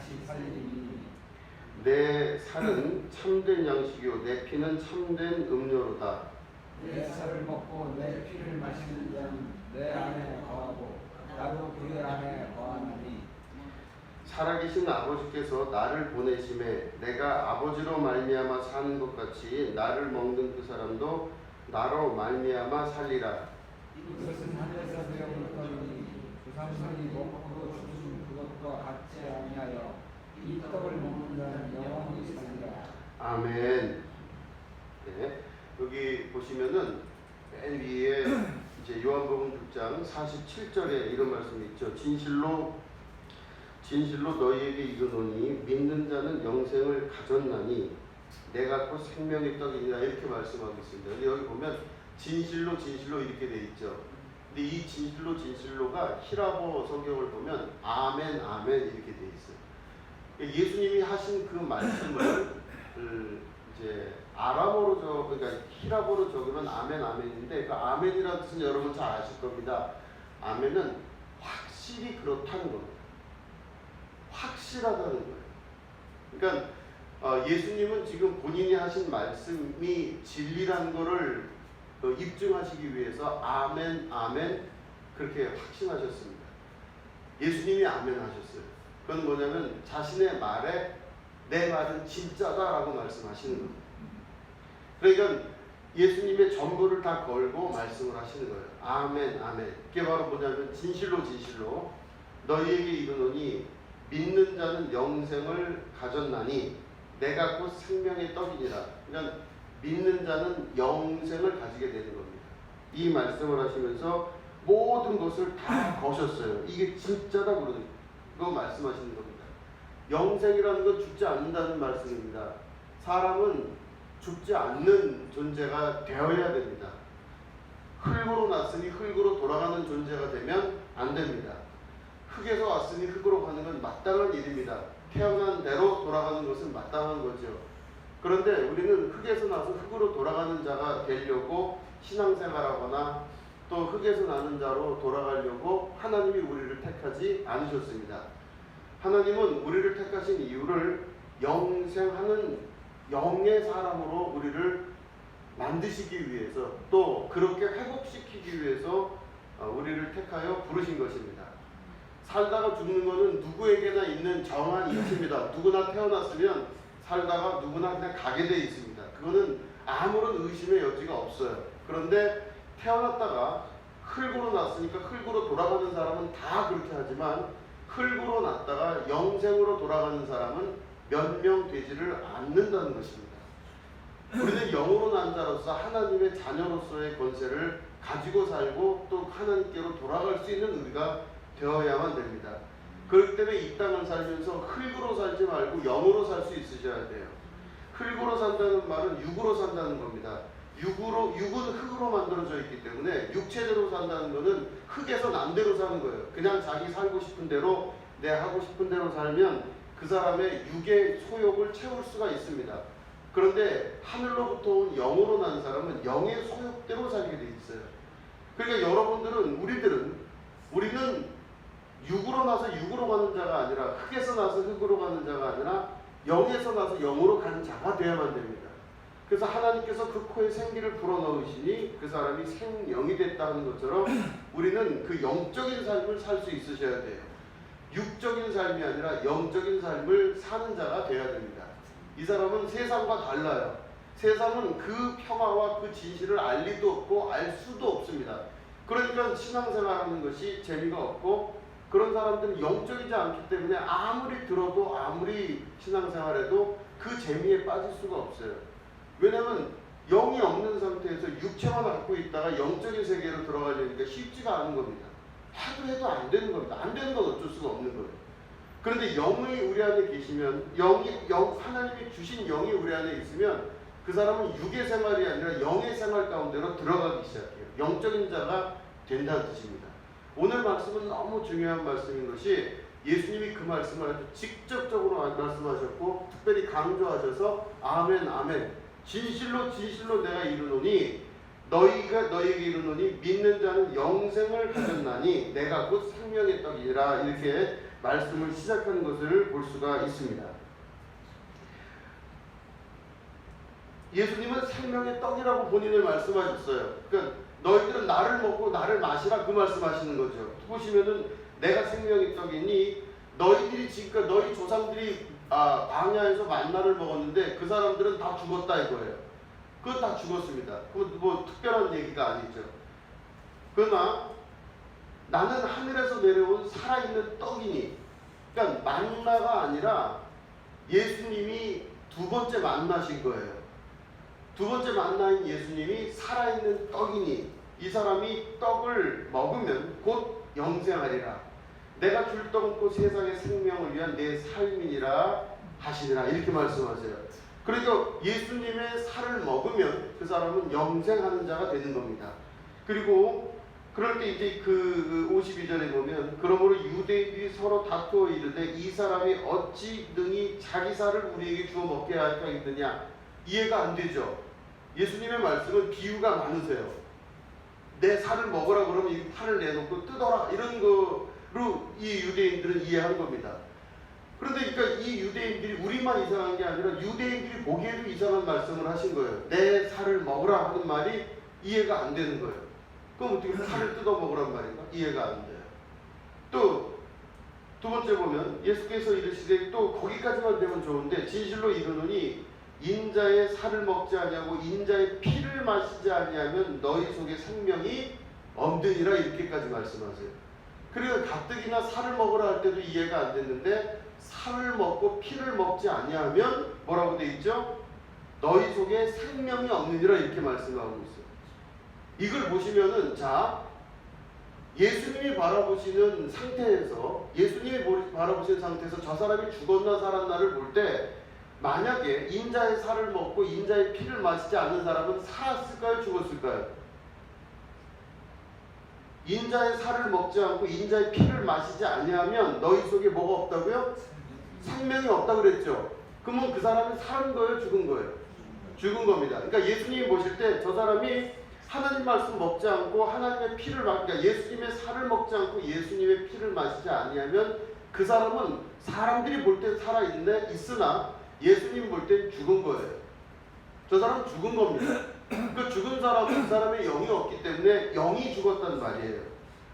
다시 살리니 내 살은 참된 양식이요 내 피는 참된 음료로다. 내 살을 먹고 내 피를 마시는 자는 내 안에 거하고 나도 그의 안에 거하나니 살아계신 아버지께서 나를 보내심에 내가 아버지로 말미암아 사는 것 같이 나를 먹는 그 사람도 나로 말미암아 살리라. 이것은 하늘에서 되어올 것이니 조상들이 먹고 죽은 그것과 같지 아니하여 이 떡을 먹는 자는 영원히 살리라. 아멘. 네, 여기 보시면은 맨 위에 이제 요한복음 6장 47절에 이런 말씀이 있죠. 진실로 너희에게 이르노니 믿는 자는 영생을 가졌나니 내가 곧 생명의 떡이니라 이렇게 말씀하고 있습니다. 근데 여기 보면 진실로 이렇게 돼 있죠. 근데 이 진실로가 히라보 성경을 보면 아멘 이렇게 돼 있어요. 예수님이 하신 그 말씀을 이제 아람어로 그러니까 히라보로 적으면 아멘인데 그 아멘이라는 뜻은 여러분 잘 아실 겁니다. 아멘은 확실히 그렇다는 겁니다. 확실하다는 거예요. 그러니까 예수님은 지금 본인이 하신 말씀이 진리라는 거를 입증하시기 위해서 아멘 그렇게 확신하셨습니다. 예수님이 아멘 하셨어요. 그건 뭐냐면 자신의 말에 내 말은 진짜다라고 말씀하시는 겁니다. 그러니까 예수님의 전부를 다 걸고 말씀을 하시는 거예요. 아멘. 그게 바로 뭐냐면 진실로 너희에게 이르노니 믿는 자는 영생을 가졌나니 내가 곧 생명의 떡이니라. 그러니까 믿는 자는 영생을 가지게 되는 겁니다. 이 말씀을 하시면서 모든 것을 다 거셨어요. 이게 진짜다 그거 말씀하시는 겁니다. 영생이라는 건 죽지 않는다는 말씀입니다. 사람은 죽지 않는 존재가 되어야 됩니다. 흙으로 났으니 흙으로 돌아가는 존재가 되면 안 됩니다. 흙에서 왔으니 흙으로 가는 건 마땅한 일입니다. 태어난 대로 돌아가는 것은 마땅한 거죠. 그런데 우리는 흙에서 나서 흙으로 돌아가는 자가 되려고 신앙생활하거나 또 흙에서 나는 자로 돌아가려고 하나님이 우리를 택하지 않으셨습니다. 하나님은 우리를 택하신 이유를 영생하는 영의 사람으로 우리를 만드시기 위해서 또 그렇게 회복시키기 위해서 우리를 택하여 부르신 것입니다. 살다가 죽는 것은 누구에게나 있는 정한 이치입니다. 누구나 태어났으면 살다가 누구나 그냥 가게 돼 있습니다. 그거는 아무런 의심의 여지가 없어요. 그런데 태어났다가 흙으로 났으니까 흙으로 돌아가는 사람은 다 그렇게 하지만 흙으로 났다가 영생으로 돌아가는 사람은 몇 명 되지를 않는다는 것입니다. 우리는 영으로 난 자로서 하나님의 자녀로서의 권세를 가지고 살고 또 하나님께로 돌아갈 수 있는 우리가 되어야만 됩니다. 그렇기 때문에 이 땅을 살면서 흙으로 살지 말고 영으로 살 수 있으셔야 돼요. 흙으로 산다는 말은 육으로 산다는 겁니다. 육은 흙으로 만들어져 있기 때문에 육체대로 산다는 것은 흙에서 난 대로 사는 거예요. 그냥 자기 살고 싶은 대로 내 하고 싶은 대로 살면 그 사람의 육의 소욕을 채울 수가 있습니다. 그런데 하늘로부터 온 영으로 난 사람은 영의 소욕대로 살게 돼 있어요. 그러니까 우리는 육으로 나서 육으로 가는 자가 아니라 흙에서 나서 흙으로 가는 자가 아니라 영에서 나서 영으로 가는 자가 되어야만 됩니다. 그래서 하나님께서 그 코에 생기를 불어넣으시니 그 사람이 생영이 됐다는 것처럼 우리는 그 영적인 삶을 살 수 있으셔야 돼요. 육적인 삶이 아니라 영적인 삶을 사는 자가 되어야 됩니다. 이 사람은 세상과 달라요. 세상은 그 평화와 그 진실을 알 리도 없고 알 수도 없습니다. 그러니까 신앙생활하는 것이 재미가 없고 그런 사람들은 영적이지 않기 때문에 아무리 들어도 아무리 신앙생활해도 그 재미에 빠질 수가 없어요. 왜냐하면 영이 없는 상태에서 육체만 갖고 있다가 영적인 세계로 들어가려니까 쉽지가 않은 겁니다. 해도 안 되는 겁니다. 안 되는 건 어쩔 수가 없는 거예요. 그런데 영이 우리 안에 계시면 하나님이 주신 영이 우리 안에 있으면 그 사람은 육의 생활이 아니라 영의 생활 가운데로 들어가기 시작해요. 영적인 자가 된다는 뜻입니다. 오늘 말씀은 너무 중요한 말씀인 것이 예수님이 그 말씀을 아주 직접적으로 말씀하셨고 특별히 강조하셔서 아멘 진실로 내가 이르노니 너희가 너희에게 이르노니 믿는 자는 영생을 가졌나니 내가 곧 생명의 떡이라 이렇게 말씀을 시작하는 것을 볼 수가 있습니다. 예수님은 생명의 떡이라고 본인을 말씀하셨어요. 그러니까 너희들은 나를 먹고 나를 마시라 그 말씀하시는 거죠. 보시면은 내가 생명의 떡이니 너희들이 지금까지 너희 조상들이 광야에서 만나를 먹었는데 그 사람들은 다 죽었다 이거예요. 그건 다 죽었습니다. 그건 뭐 특별한 얘기가 아니죠. 그러나 나는 하늘에서 내려온 살아있는 떡이니, 그러니까 만나가 아니라 예수님이 두 번째 만나신 거예요. 두 번째 만나인 예수님이 살아있는 떡이니 이 사람이 떡을 먹으면 곧 영생하리라. 내가 줄 떡은 곧 세상의 생명을 위한 내 삶이니라 하시니라 이렇게 말씀하세요. 그러니까 예수님의 살을 먹으면 그 사람은 영생하는 자가 되는 겁니다. 그리고 그럴 때 이제 그 52절에 보면 그러므로 유대인들이 서로 다투어 이르되 이 사람이 어찌 능히 자기 살을 우리에게 주어 먹게 할까 했느냐. 이해가 안 되죠. 예수님의 말씀은 비유가 많으세요. 내 살을 먹으라 그러면 이 팔을 내놓고 뜯어라 이런 거로 이 유대인들은 이해한 겁니다. 그런데 그러니까 이 유대인들이 우리만 이상한 게 아니라 유대인들이 보기에도 이상한 말씀을 하신 거예요. 내 살을 먹으라 하는 말이 이해가 안 되는 거예요. 그럼 어떻게 살을 뜯어 먹으란 말인가? 이해가 안 돼요. 또 두 번째 보면 예수께서 이르시되 또 거기까지만 되면 좋은데 진실로 이르노니 인자의 살을 먹지 아니하고 인자의 피를 마시지 아니하면 너희 속에 생명이 없느니라 이렇게까지 말씀하세요. 그리고 가뜩이나 살을 먹으라 할 때도 이해가 안 됐는데 살을 먹고 피를 먹지 아니하면 뭐라고 돼 있죠? 너희 속에 생명이 없느니라 이렇게 말씀하고 있어요. 이걸 보시면은 자 예수님이 바라보시는 상태에서 저 사람이 죽었나 살았나를 볼 때 만약에 인자의 살을 먹고 인자의 피를 마시지 않는 사람은 살았을까요? 죽었을까요? 인자의 살을 먹지 않고 인자의 피를 마시지 아니하면 너희 속에 뭐가 없다고요? 생명이 없다고 그랬죠. 그러면 그 사람은 살은 거예요? 죽은 거예요? 죽은 겁니다. 그러니까 예수님이 보실 때 저 사람이 하나님 말씀 먹지 않고 하나님의 피를 그러니까 예수님의 살을 먹지 않고 예수님의 피를 마시지 아니하면 그 사람은 사람들이 볼 때 살아있는데 있으나 예수님 볼 땐 죽은 거예요. 저 사람은 죽은 겁니다. 그 죽은 사람은 그 사람의 영이 없기 때문에 영이 죽었단 말이에요.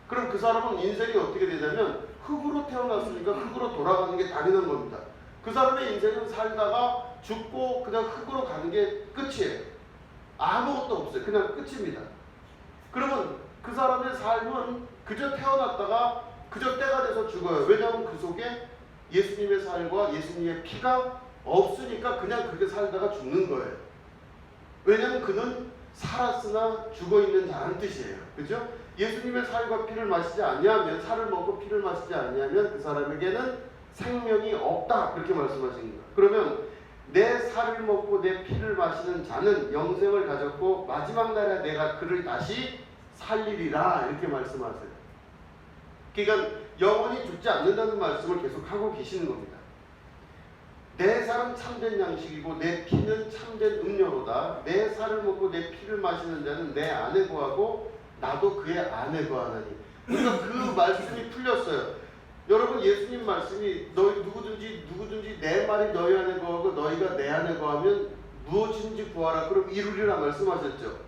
그럼 그 사람은 인생이 어떻게 되냐면 흙으로 태어났으니까 흙으로 돌아가는 게 당연한 겁니다. 그 사람의 인생은 살다가 죽고 그냥 흙으로 가는 게 끝이에요. 아무것도 없어요. 그냥 끝입니다. 그러면 그 사람의 삶은 그저 태어났다가 그저 때가 돼서 죽어요. 왜냐하면 그 속에 예수님의 살과 예수님의 피가 없으니까 그냥 그렇게 살다가 죽는 거예요. 왜냐하면 그는 살았으나 죽어있는 자라는 뜻이에요. 그죠? 예수님의 살과 피를 마시지 아니하면 살을 먹고 피를 마시지 아니하면 그 사람에게는 생명이 없다. 그렇게 말씀하신 거예요. 그러면 내 살을 먹고 내 피를 마시는 자는 영생을 가졌고 마지막 날에 내가 그를 다시 살리리라 이렇게 말씀하세요. 그러니까 영원히 죽지 않는다는 말씀을 계속 하고 계시는 겁니다. 내 살은 참된 양식이고 내 피는 참된 음료로다. 내 살을 먹고 내 피를 마시는 자는 내 안에 거하고 나도 그의 안에 거하나니. 그러니까 그 말씀이 풀렸어요. 여러분 예수님 말씀이 너희 누구든지 내 말이 너희 안에 거하고 너희가 내 안에 거하면 무엇인지 구하라 그럼 이루리라 말씀하셨죠.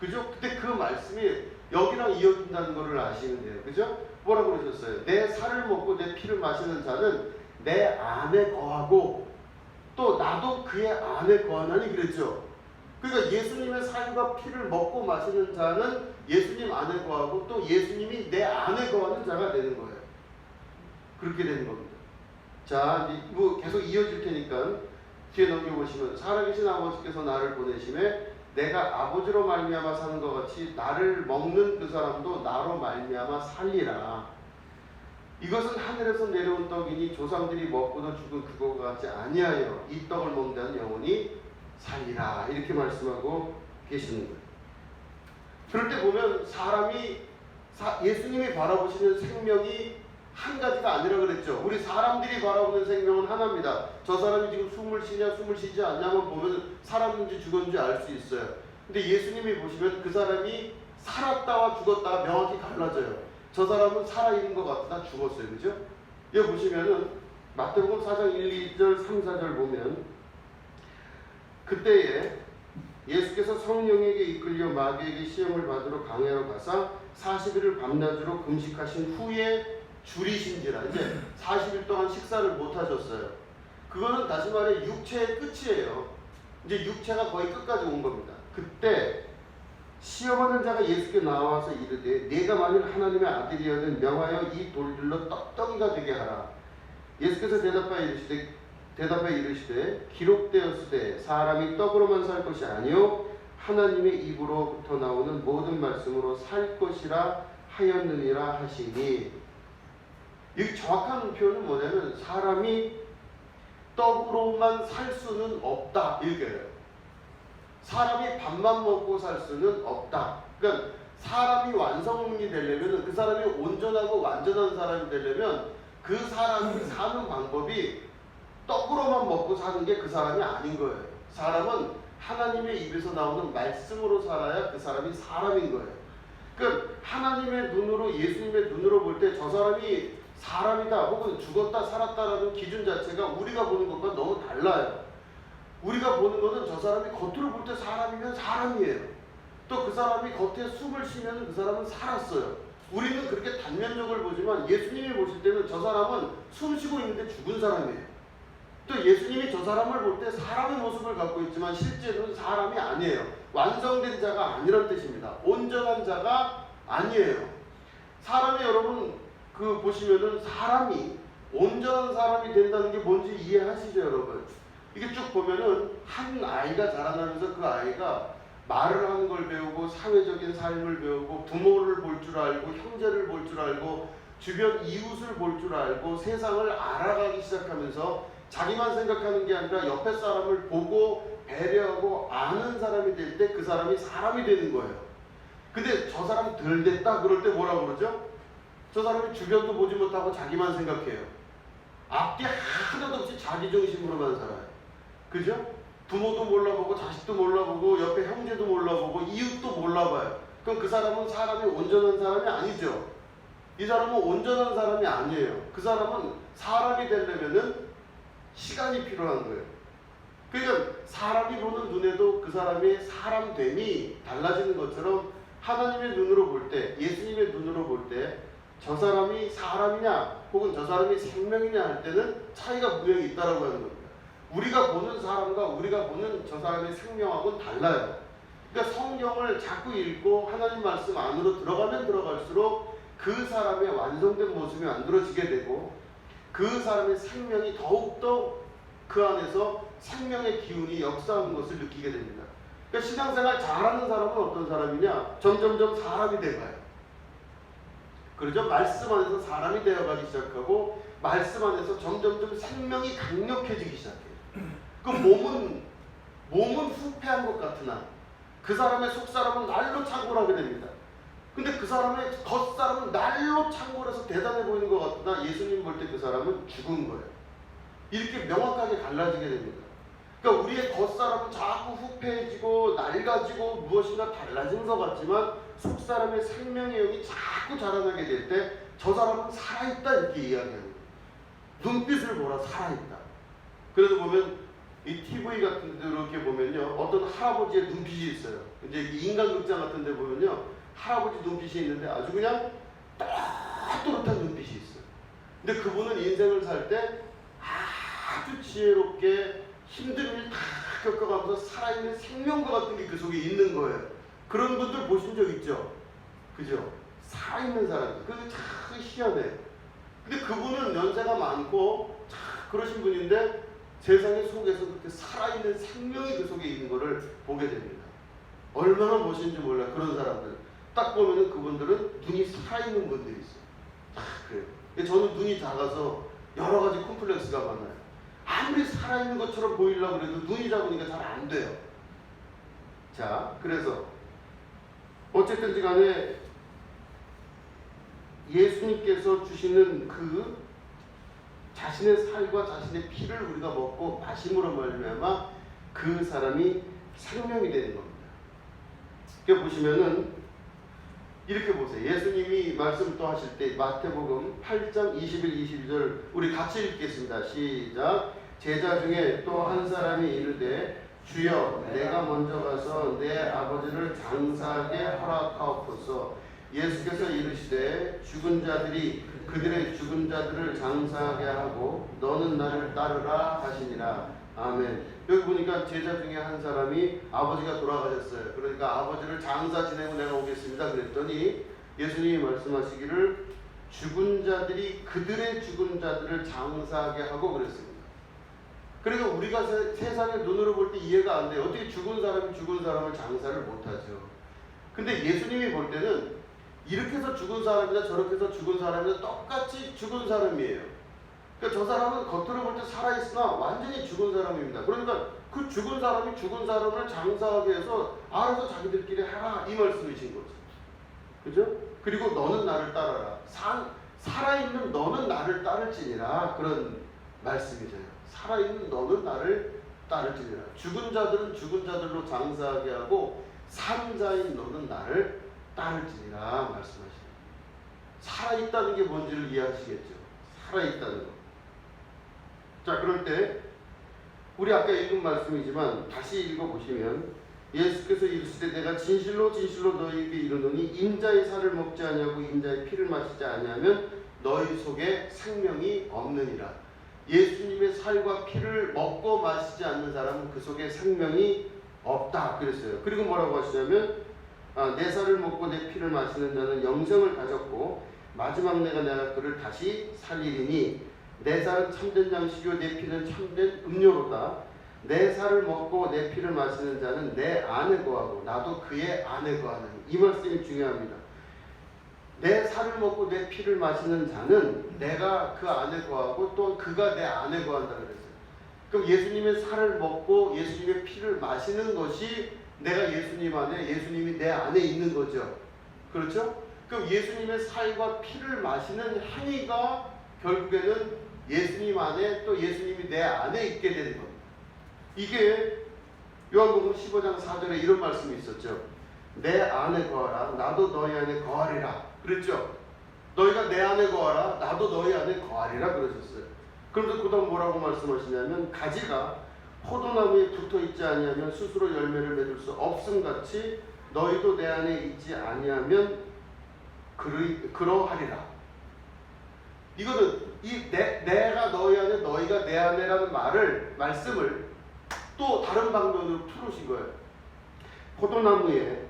그죠? 근데 그 말씀이 여기랑 이어진다는 것을 아시면 돼요. 그죠? 뭐라고 그러셨어요? 내 살을 먹고 내 피를 마시는 자는 내 안에 거하고 또 나도 그의 안에 거하나니 그랬죠. 그러니까 예수님의 살과 피를 먹고 마시는 자는 예수님 안에 거하고 또 예수님이 내 안에 거하는 자가 되는 거예요. 그렇게 되는 겁니다. 자, 뭐 계속 이어질 테니까 뒤에 넘겨보시면 살아계신 아버지께서 나를 보내심에 내가 아버지로 말미암아 사는 것 같이 나를 먹는 그 사람도 나로 말미암아 살리라. 이것은 하늘에서 내려온 떡이니 조상들이 먹고도 죽은 그거와 같지 아니하여 이 떡을 먹는 자는 영원히 살리라. 이렇게 말씀하고 계시는 거예요. 그럴 때 보면 사람이 예수님이 바라보시는 생명이 한 가지가 아니라 그랬죠. 우리 사람들이 바라보는 생명은 하나입니다. 저 사람이 지금 숨을 쉬냐 숨을 쉬지 않냐만 보면 살았는지 죽었는지 알 수 있어요. 근데 예수님이 보시면 그 사람이 살았다와 죽었다가 명확히 갈라져요. 저 사람은 살아있는 것 같으나 죽었어요. 그죠? 여기 보시면은 마태복음 4장 1, 2절, 3, 4절 보면 그때에 예수께서 성령에게 이끌려 마귀에게 시험을 받으러 강야로 가사 40일을 밤낮으로 금식하신 후에 줄이신지라. 이제 40일 동안 식사를 못 하셨어요. 그거는 다시 말해 육체의 끝이에요. 이제 육체가 거의 끝까지 온 겁니다. 그때 시험하는 자가 예수께 나와서 이르되 네가 만일 하나님의 아들이여든 명하여 이 돌들로 떡덩이가 되게 하라. 예수께서 대답하여 이르시되 기록되었으되 사람이 떡으로만 살 것이 아니요 하나님의 입으로부터 나오는 모든 말씀으로 살 것이라 하였느니라 하시니, 여기 정확한 표현은 뭐냐면 사람이 떡으로만 살 수는 없다 이거예요. 사람이 밥만 먹고 살 수는 없다. 그러니까 사람이 완성이 되려면, 그 사람이 온전하고 완전한 사람이 되려면 그 사람이 사는 방법이 떡으로만 먹고 사는 게 그 사람이 아닌 거예요. 사람은 하나님의 입에서 나오는 말씀으로 살아야 그 사람이 사람인 거예요. 그러니까 하나님의 눈으로, 예수님의 눈으로 볼 때 저 사람이 사람이다 혹은 죽었다 살았다라는 기준 자체가 우리가 보는 것과 너무 달라요. 우리가 보는 것은 저 사람이 겉으로 볼 때 사람이면 사람이에요. 또 그 사람이 겉에 숨을 쉬면 그 사람은 살았어요. 우리는 그렇게 단면적을 보지만 예수님이 보실 때는 저 사람은 숨 쉬고 있는데 죽은 사람이에요. 또 예수님이 저 사람을 볼 때 사람의 모습을 갖고 있지만 실제로는 사람이 아니에요. 완성된 자가 아니란 뜻입니다. 온전한 자가 아니에요. 사람이, 여러분 그 보시면은 사람이 온전한 사람이 된다는 게 뭔지 이해하시죠, 여러분? 이게 쭉 보면은 한 아이가 자라나면서 그 아이가 말을 하는 걸 배우고 사회적인 삶을 배우고 부모를 볼 줄 알고 형제를 볼 줄 알고 주변 이웃을 볼 줄 알고 세상을 알아가기 시작하면서 자기만 생각하는 게 아니라 옆에 사람을 보고 배려하고 아는 사람이 될 때 그 사람이 사람이 되는 거예요. 근데 저 사람 덜 됐다 그럴 때 뭐라고 그러죠? 저 사람이 주변도 보지 못하고 자기만 생각해요. 앞뒤 하나도 없이 자기 중심으로만 살아요. 그죠? 부모도 몰라보고 자식도 몰라보고 옆에 형제도 몰라보고 이웃도 몰라봐요. 그럼 그 사람은 사람이 온전한 사람이 아니죠. 이 사람은 온전한 사람이 아니에요. 그 사람은 사람이 되려면은 시간이 필요한 거예요. 그러니까 사람이 보는 눈에도 그 사람의 사람됨이 달라지는 것처럼 하나님의 눈으로 볼 때, 예수님의 눈으로 볼 때 저 사람이 사람이냐 혹은 저 사람이 생명이냐 할 때는 차이가 분명히 있다라고 하는 겁니다. 우리가 보는 사람과 우리가 보는 저 사람의 생명하고는 달라요. 그러니까 성경을 자꾸 읽고 하나님 말씀 안으로 들어가면 들어갈수록 그 사람의 완성된 모습이 만들어지게 되고 그 사람의 생명이 더욱더 그 안에서 생명의 기운이 역사하는 것을 느끼게 됩니다. 그러니까 신앙생활 잘하는 사람은 어떤 사람이냐? 점점점 사람이 돼가요. 그러죠? 말씀 안에서 사람이 되어가기 시작하고 말씀 안에서 점점점 생명이 강력해지기 시작해요. 그 몸은 후패한 것 같으나 그 사람의 속사람은 날로 창궐하게 됩니다. 근데 그 사람의 겉사람은 날로 창궐해서 대단해 보이는 것 같으나 예수님 볼 때 그 사람은 죽은 거예요. 이렇게 명확하게 갈라지게 됩니다. 그러니까 우리의 겉사람은 자꾸 후패해지고 낡아지고 무엇인가 달라진 것 같지만 속사람의 생명의 영이 자꾸 자라나게 될 때 저 사람은 살아있다 이렇게 이야기합니다. 눈빛을 보라 살아있다. 그래서 보면 이 TV 같은 데 이렇게 보면요 어떤 할아버지의 눈빛이 있어요. 이제 인간극장 같은 데 보면요 할아버지 눈빛이 있는데 아주 그냥 또렷한 눈빛이 있어요. 근데 그분은 인생을 살 때 아주 지혜롭게 힘든 일 다 겪어가면서 살아있는 생명과 같은 게 그 속에 있는 거예요. 그런 분들 보신 적 있죠? 그죠? 살아있는 사람. 그게 참 희한해요. 근데 그분은 연세가 많고 참 그러신 분인데 세상의 속에서 그렇게 살아있는 생명이 그 속에 있는 것을 보게 됩니다. 얼마나 멋있는지 몰라요. 그런 사람들. 딱 보면은 그분들은 눈이 살아있는 분들이 있어요. 그래요. 저는 눈이 작아서 여러 가지 콤플렉스가 많아요. 아무리 살아있는 것처럼 보이려고 해도 눈이 작으니까 잘 안 돼요. 자, 그래서 어쨌든지 간에 예수님께서 주시는 그 자신의 살과 자신의 피를 우리가 먹고 마심으로 말미암아 그 사람이 생명이 되는 겁니다. 이렇게 보시면은 이렇게 보세요. 예수님이 말씀 또 하실 때 마태복음 8장 21, 22절 우리 같이 읽겠습니다. 시작. 제자 중에 또 한 사람이 이르되 주여 내가 먼저 가서 내 아버지를 장사하게 허락하옵소서. 예수께서 이르시되 죽은 자들이 그들의 죽은 자들을 장사하게 하고 너는 나를 따르라 하시니라. 아멘. 여기 보니까 제자 중에 한 사람이 아버지가 돌아가셨어요. 그러니까 아버지를 장사 지내고 내가 오겠습니다 그랬더니 예수님이 말씀하시기를 죽은 자들이 그들의 죽은 자들을 장사하게 하고 그랬습니다. 그러니까 우리가 세상의 눈으로 볼 때 이해가 안 돼요. 어떻게 죽은 사람이 죽은 사람을 장사를 못하죠. 근데 예수님이 볼 때는 이렇게 해서 죽은 사람이나 저렇게 해서 죽은 사람이나 똑같이 죽은 사람이에요. 그러니까 저 사람은 겉으로 볼 때 살아있으나 완전히 죽은 사람입니다. 그러니까 그 죽은 사람이 죽은 사람을 장사하게 해서 알아서 자기들끼리 하라 이 말씀이신 거죠. 그죠? 그리고 너는 나를 따라라. 살아있는 너는 나를 따를지니라 그런 말씀이잖아요. 살아있는 너는 나를 따를지니라. 죽은 자들은 죽은 자들로 장사하게 하고 산자인 너는 나를 따를지니라 말씀하십니다. 살아있다는 게 뭔지를 이해하시겠죠. 살아있다는 거. 자, 그럴 때 우리 아까 읽은 말씀이지만 다시 읽어보시면 예수께서 이르시되 내가 진실로 진실로 너희에게 이르노니 인자의 살을 먹지 아니하고 인자의 피를 마시지 아니하면 너희 속에 생명이 없느니라. 예수님의 살과 피를 먹고 마시지 않는 사람은 그 속에 생명이 없다 그랬어요. 그리고 뭐라고 하시냐면 내 살을 먹고 내 피를 마시는 자는 영생을 가졌고 마지막 내가 그를 다시 살리리니 내 살은 참된 양식이요 내 피는 참된 음료로다. 내 살을 먹고 내 피를 마시는 자는 내 안에 거하고 나도 그의 안에 거하느니. 이 말씀이 중요합니다. 내 살을 먹고 내 피를 마시는 자는 내가 그 안에 거하고 또한 그가 내 안에 거한다 그랬어요. 그럼 예수님의 살을 먹고 예수님의 피를 마시는 것이 내가 예수님 안에, 예수님이 내 안에 있는 거죠. 그렇죠? 그럼 예수님의 살과 피를 마시는 행위가 결국에는 예수님 안에 또 예수님이 내 안에 있게 되는 겁니다. 이게 요한복음 15장 4절에 이런 말씀이 있었죠. 내 안에 거하라 나도 너희 안에 거하리라 그랬죠. 너희가 내 안에 거하라 나도 너희 안에 거하리라 그러셨어요. 그런데 그 다음 뭐라고 말씀하시냐면 가지가 포도나무에 붙어있지 아니하면 스스로 열매를 맺을 수 없음같이 너희도 내 안에 있지 아니하면 그러하리라. 이거는 내가 너희 안에 너희가 내 안에라는 말씀을 또 다른 방면으로 풀으신 거예요. 포도나무에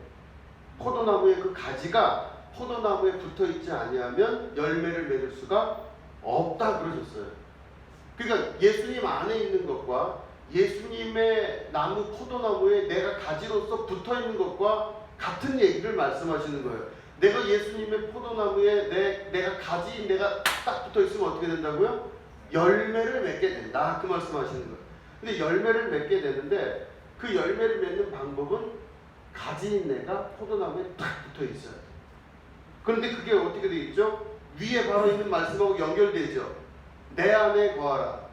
그 가지가 포도나무에 붙어있지 아니하면 열매를 맺을 수가 없다 그러셨어요. 그러니까 예수님 안에 있는 것과 예수님의 나무 포도나무에 내가 가지로서 붙어있는 것과 같은 얘기를 말씀하시는 거예요. 내가 예수님의 포도나무에 내가 가지인 내가 딱 붙어있으면 어떻게 된다고요? 열매를 맺게 된다 그 말씀하시는 거예요. 근데 열매를 맺게 되는데 그 열매를 맺는 방법은 가지인 내가 포도나무에 딱 붙어있어요. 그런데 그게 어떻게 되어 있죠? 위에 바로 있는 말씀하고 연결되죠. 내 안에 거하라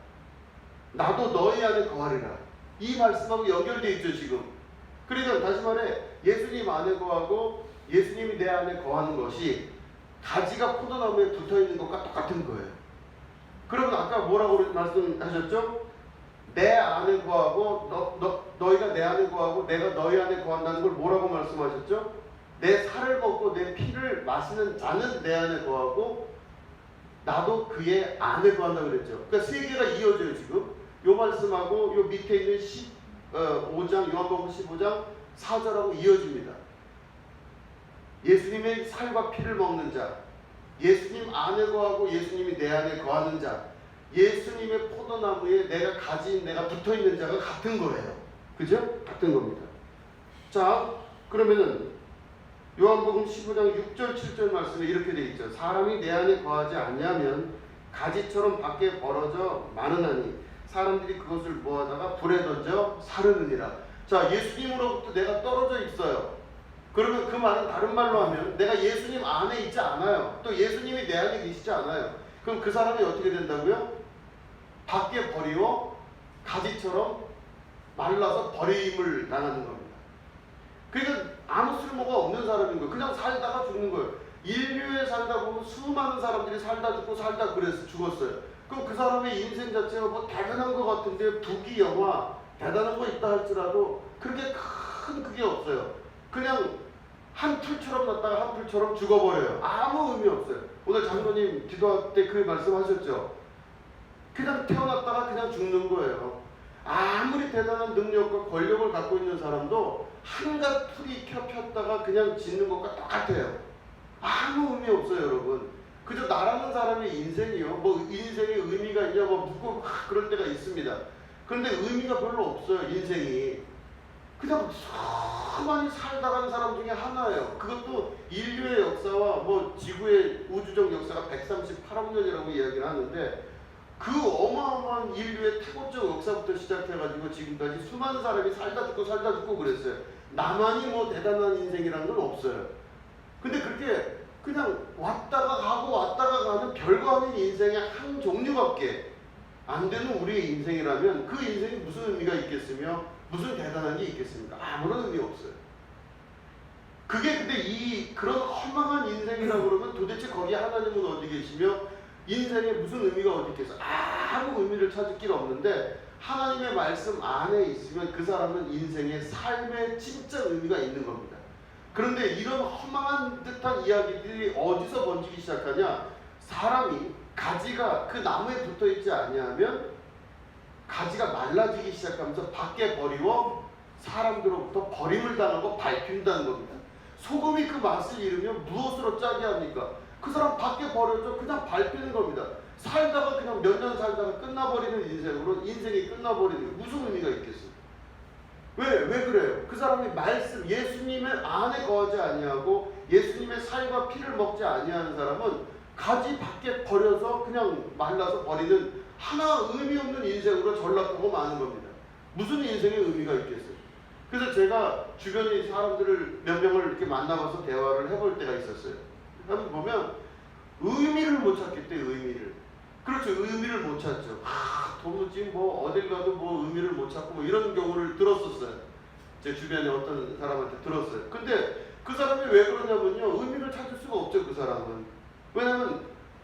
나도 너희 안에 거하리라. 이 말씀하고 연결되어 있죠 지금. 그러니까 다시 말해 예수님 안에 거하고 예수님이 내 안에 거하는 것이 가지가 포도나무에 붙어있는 것과 똑같은 거예요. 그러면 아까 뭐라고 말씀하셨죠? 내 안에 거하고 너희가 내 안에 거하고 내가 너희 안에 거한다는 걸 뭐라고 말씀하셨죠? 내 살을 먹고 내 피를 마시는 자는 내 안에 거하고 나도 그의 안에 거한다 그랬죠. 그러니까 세 개가 이어져요 지금. 요 말씀하고 요 밑에 있는 15장 요한복음 15장 4절하고 이어집니다. 예수님의 살과 피를 먹는 자, 예수님 안에 거하고 예수님이 내 안에 거하는 자, 예수님의 포도나무에 내가 가지인 내가 붙어있는 자가 같은 거예요. 그죠? 같은 겁니다. 자, 그러면은 요한복음 15장 6절 7절 말씀에 이렇게 되어 있죠. 사람이 내 안에 거하지 않냐면 가지처럼 밖에 벌어져 마느나니 사람들이 그것을 모아다가 불에 던져 사르느니라. 자, 예수님으로부터 내가 떨어져 있어요. 그러면 그 말은 다른 말로 하면 내가 예수님 안에 있지 않아요. 또 예수님이 내 안에 계시지 않아요. 그럼 그 사람이 어떻게 된다고요? 밖에 버리고 가지처럼 말라서 버림을 당하는 겁니다. 그러니까 아무 쓸모가 없는 사람인 거예요. 그냥 살다가 죽는 거예요. 인류에 살다 보면 수많은 사람들이 살다 죽고 살다 그래서 죽었어요. 그럼 그 사람의 인생 자체가 뭐 대단한 것 같은데 부귀 영화 대단한 거 있다 할지라도 그렇게 큰 그게 없어요. 그냥 한 풀처럼 났다가 한 풀처럼 죽어버려요. 아무 의미 없어요. 오늘 장로님 기도할 때 그 말씀하셨죠. 그냥 태어났다가 그냥 죽는 거예요. 아무리 대단한 능력과 권력을 갖고 있는 사람도 한갓 풀이 폈다가 그냥 짓는 것과 똑같아요. 아무 의미 없어요, 여러분. 그저 나라는 사람의 인생이요. 뭐 인생의 의미가 있냐, 뭐 묻고 그럴 때가 있습니다. 그런데 의미가 별로 없어요, 인생이. 그냥 수많이 살다간 사람 중에 하나예요. 그것도 인류의 역사와 뭐 지구의 우주적 역사가 138억 년이라고 이야기를 하는데 그 어마어마한 인류의 태고적 역사부터 시작해가지고 지금까지 수많은 사람이 살다 죽고 그랬어요. 나만이 뭐 대단한 인생이라는 건 없어요. 근데 그렇게 그냥 왔다가 가고 왔다가 가는 별거 아닌 인생의 한 종류밖에 안 되는 우리의 인생이라면 그 인생이 무슨 의미가 있겠으며 무슨 대단한 게 있겠습니까? 아무런 의미 없어요. 그게 근데 그런 허망한 인생이라고 그러면 도대체 거기 하나님은 어디 계시며 인생에 무슨 의미가 어디 있겠어? 아무 의미를 찾을 길 없는데 하나님의 말씀 안에 있으면 그 사람은 인생의 삶에 진짜 의미가 있는 겁니다. 그런데 이런 허망한 듯한 이야기들이 어디서 번지기 시작하냐? 사람이 가지가 그 나무에 붙어 있지 아니하면 가지가 말라지기 시작하면서 밖에 버리고 사람들로부터 버림을 당하고 밟힌다는 겁니다. 소금이 그 맛을 잃으면 무엇으로 짜게 합니까? 그 사람 밖에 버려져 그냥 밟히는 겁니다. 살다가 그냥 몇 년 살다가 끝나버리는 인생으로 인생이 끝나버리는 무슨 의미가 있겠어요? 왜 그래요? 그 사람이 말씀 예수님의 안에 거하지 아니하고 예수님의 살과 피를 먹지 아니하는 사람은 가지 밖에 버려서 그냥 말라서 버리는 하나 의미 없는 인생으로 전락하고 마는 겁니다. 무슨 인생의 의미가 있겠어요? 그래서 제가 주변의 사람들을 몇 명을 이렇게 만나봐서 대화를 해볼 때가 있었어요. 한번 보면 의미를 못 찾겠대. 의미를. 그렇죠. 의미를 못 찾죠. 도무지 뭐 어딜 가도 뭐 의미를 못 찾고 뭐 이런 경우를 들었었어요. 제 주변에 어떤 사람한테 들었어요. 근데 그 사람이 왜 그러냐면요. 의미를 찾을 수가 없죠. 그 사람은. 왜냐하면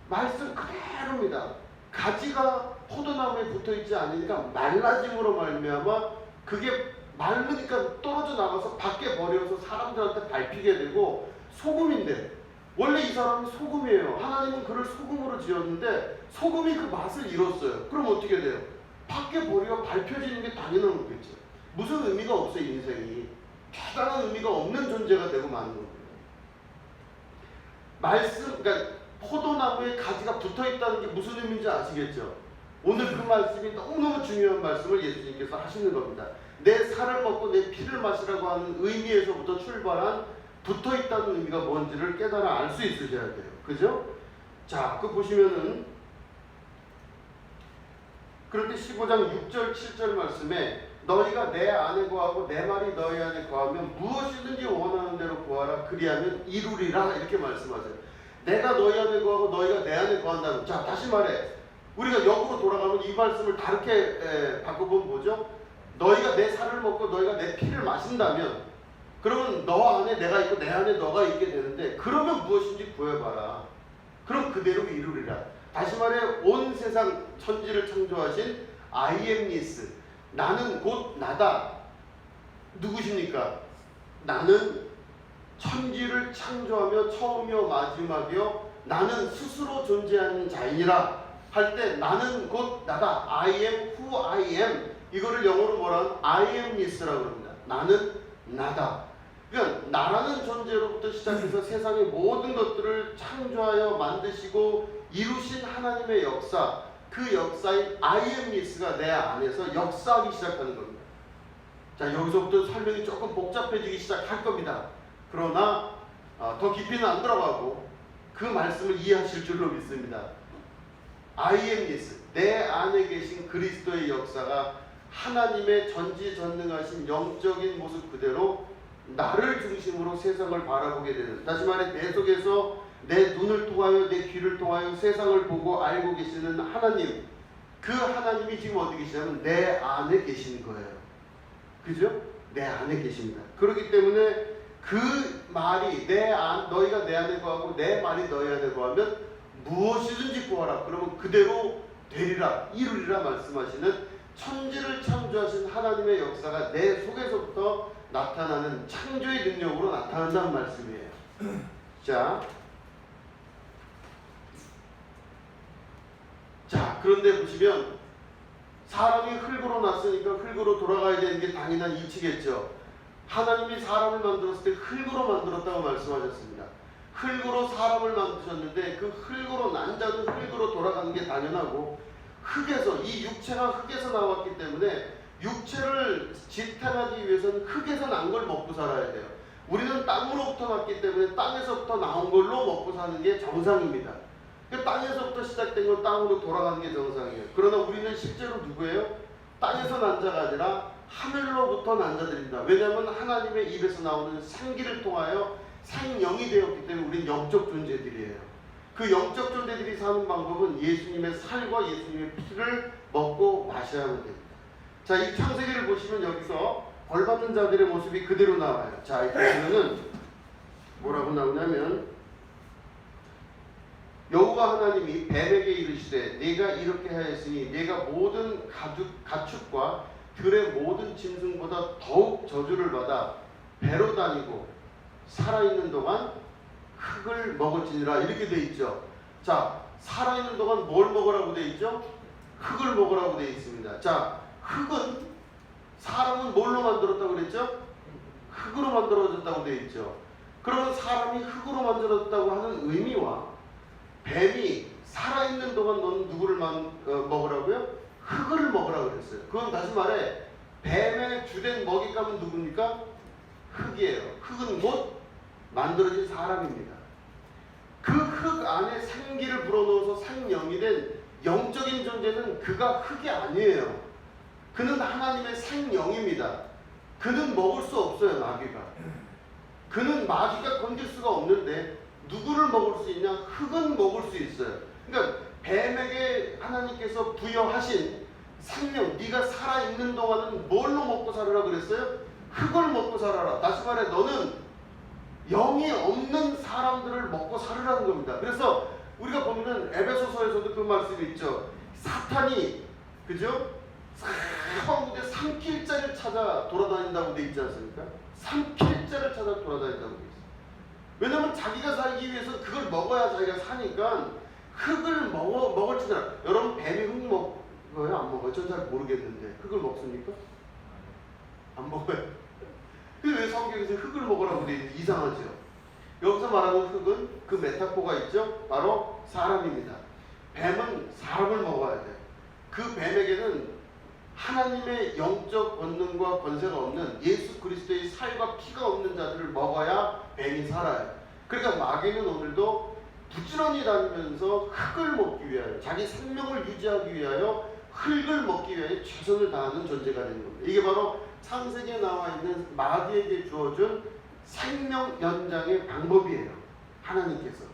말씀 그대로입니다. 가지가 포도나무에 붙어있지 않으니까 말라짐으로 말미암아 그게 마르니까 떨어져 나가서 밖에 버려서 사람들한테 밟히게 되고 소금인데 원래 이 사람이 소금이에요. 하나님은 그를 소금으로 지었는데 소금이 그 맛을 잃었어요. 그럼 어떻게 돼요? 밖에 버리고 밟혀지는 게 당연한 거겠죠. 무슨 의미가 없어요. 인생이. 대단한 의미가 없는 존재가 되고 마는 거예요. 그러니까 포도나무에 가지가 붙어있다는 게 무슨 의미인지 아시겠죠? 오늘 그 말씀이 너무너무 중요한 말씀을 예수님께서 하시는 겁니다. 내 살을 먹고 내 피를 마시라고 하는 의미에서부터 출발한 붙어있다는 의미가 뭔지를 깨달아 알 수 있으셔야 돼요. 그죠? 자, 그 보시면은 그런데 15장 6절 7절 말씀에 너희가 내 안에 거하고 내 말이 너희 안에 거하면 무엇이든지 원하는 대로 구하라 그리하면 이루리라 이렇게 말씀하세요. 내가 너희 안에 거하고 너희가 내 안에 거한다면 자 다시 말해 우리가 역으로 돌아가면 이 말씀을 다르게 바꿔보면 뭐죠? 너희가 내 살을 먹고 너희가 내 피를 마신다면 그러면 너 안에 내가 있고 내 안에 너가 있게 되는데 그러면 무엇인지 구해봐라. 그럼 그대로 이루리라. 다시 말해 온 세상 천지를 창조하신 I am this. 나는 곧 나다. 누구십니까? 나는 천지를 창조하며 처음이요 마지막이요 나는 스스로 존재하는 자이니라 할 때 나는 곧 나다. I am who I am. 이거를 영어로 뭐라 하면 I am this라고 합니다. 나는 나다. 그러니까 나라는 존재로부터 시작해서 세상의 모든 것들을 창조하여 만드시고 이루신 하나님의 역사, 그 역사인 I am this가 내 안에서 역사하기 시작하는 겁니다. 자, 여기서부터 설명이 조금 복잡해지기 시작할 겁니다. 그러나 더 깊이는 안 들어가고 그 말씀을 이해하실 줄로 믿습니다. I am this. 내 안에 계신 그리스도의 역사가 하나님의 전지전능하신 영적인 모습 그대로 나를 중심으로 세상을 바라보게 되는, 다시 말해 내 속에서 내 눈을 통하여 내 귀를 통하여 세상을 보고 알고 계시는 하나님, 그 하나님이 지금 어디 계시냐면 내 안에 계신 거예요. 그죠? 내 안에 계십니다. 그렇기 때문에 그 말이 너희가 내 안에 거하고 내 말이 너희 안에 거하면 무엇이든지 구하라. 그러면 그대로 되리라, 이루리라 말씀하시는 천지를 창조하신 하나님의 역사가 내 속에서부터 나타나는 창조의 능력으로 나타난다는 말씀이에요. 자, 그런데 보시면 사람이 흙으로 났으니까 흙으로 돌아가야 되는 게 당연한 이치겠죠. 하나님이 사람을 만들었을 때 흙으로 만들었다고 말씀하셨습니다. 흙으로 사람을 만드셨는데 그 흙으로 난 자는 흙으로 돌아가는 게 당연하고, 흙에서, 이 육체가 흙에서 나왔기 때문에 육체를 지탱하기 위해서는 흙에서 난 걸 먹고 살아야 돼요. 우리는 땅으로부터 났기 때문에 땅에서부터 나온 걸로 먹고 사는 게 정상입니다. 땅에서부터 시작된 건 땅으로 돌아가는 게 정상이에요. 그러나 우리는 실제로 누구예요? 땅에서 난 자가 아니라 하늘로부터 난 자들입니다. 왜냐하면 하나님의 입에서 나오는 생기를 통하여 생명이 되었기 때문에 우리는 영적 존재들이에요. 그 영적 존재들이 사는 방법은 예수님의 살과 예수님의 피를 먹고 마셔야만 됩니다. 자, 이 창세기를 보시면 여기서 벌받는 자들의 모습이 그대로 나와요. 자, 이 보시면은 뭐라고 나오냐면, 여호와 하나님이 뱀에게 이르시되 네가 이렇게 하였으니 네가 모든 가축과 들의 모든 짐승보다 더욱 저주를 받아 배로 다니고 살아있는 동안 흙을 먹을지니라, 이렇게 돼 있죠. 자, 살아있는 동안 뭘 먹으라고 돼 있죠? 흙을 먹으라고 돼 있습니다. 자, 흙은, 사람은 뭘로 만들었다고 그랬죠? 흙으로 만들어졌다고 돼 있죠. 그러면 사람이 흙으로 만들어졌다고 하는 의미와 뱀이 살아있는 동안 너는 누구를 먹으라고요? 흙을 먹으라고 그랬어요. 그건 다시 말해 뱀의 주된 먹잇감은 누굽니까? 흙이에요. 흙은 곧 만들어진 사람입니다. 그 흙 안에 생기를 불어넣어서 생명이 된 영적인 존재는 그가 흙이 아니에요. 그는 하나님의 생명입니다. 그는 먹을 수 없어요. 마귀가. 그는 마귀가 건질 수가 없는데 누구를 먹을 수 있냐? 흙은 먹을 수 있어요. 그러니까 뱀에게 하나님께서 부여하신 생명, 네가 살아있는 동안은 뭘로 먹고 살아라 그랬어요? 흙을 먹고 살아라. 다시 말해 너는 영이 없는 사람들을 먹고 살으라는 겁니다. 그래서 우리가 보면은 에베소서에서도 그 말씀이 있죠. 사탄이, 그죠? 사방구대 삼킬자를 찾아 돌아다닌다고 돼 있지 않습니까? 삼킬자를 찾아 돌아다닌다고 돼 있어요. 왜냐면 자기가 살기 위해서 그걸 먹어야 자기가 사니까 흙을 먹을지라. 여러분 뱀이 흙 먹어요? 안 먹어요? 전 잘 모르겠는데 흙을 먹습니까? 안 먹어요. 왜 성경에서 흙을 먹으라고 돼 있는지 이상하죠? 여기서 말하는 흙은 그 메타포가 있죠? 바로 사람입니다. 뱀은 사람을 먹어야 돼요. 그 뱀에게는 하나님의 영적 권능과 권세가 없는 예수 그리스도의 살과 피가 없는 자들을 먹어야 뱀이 살아요. 그러니까 마귀는 오늘도 부지런히 다니면서 흙을 먹기 위하여, 자기 생명을 유지하기 위하여 흙을 먹기 위하여 최선을 다하는 존재가 되는 겁니다. 이게 바로 창세기에 나와 있는 마귀에게 주어준 생명 연장의 방법이에요. 하나님께서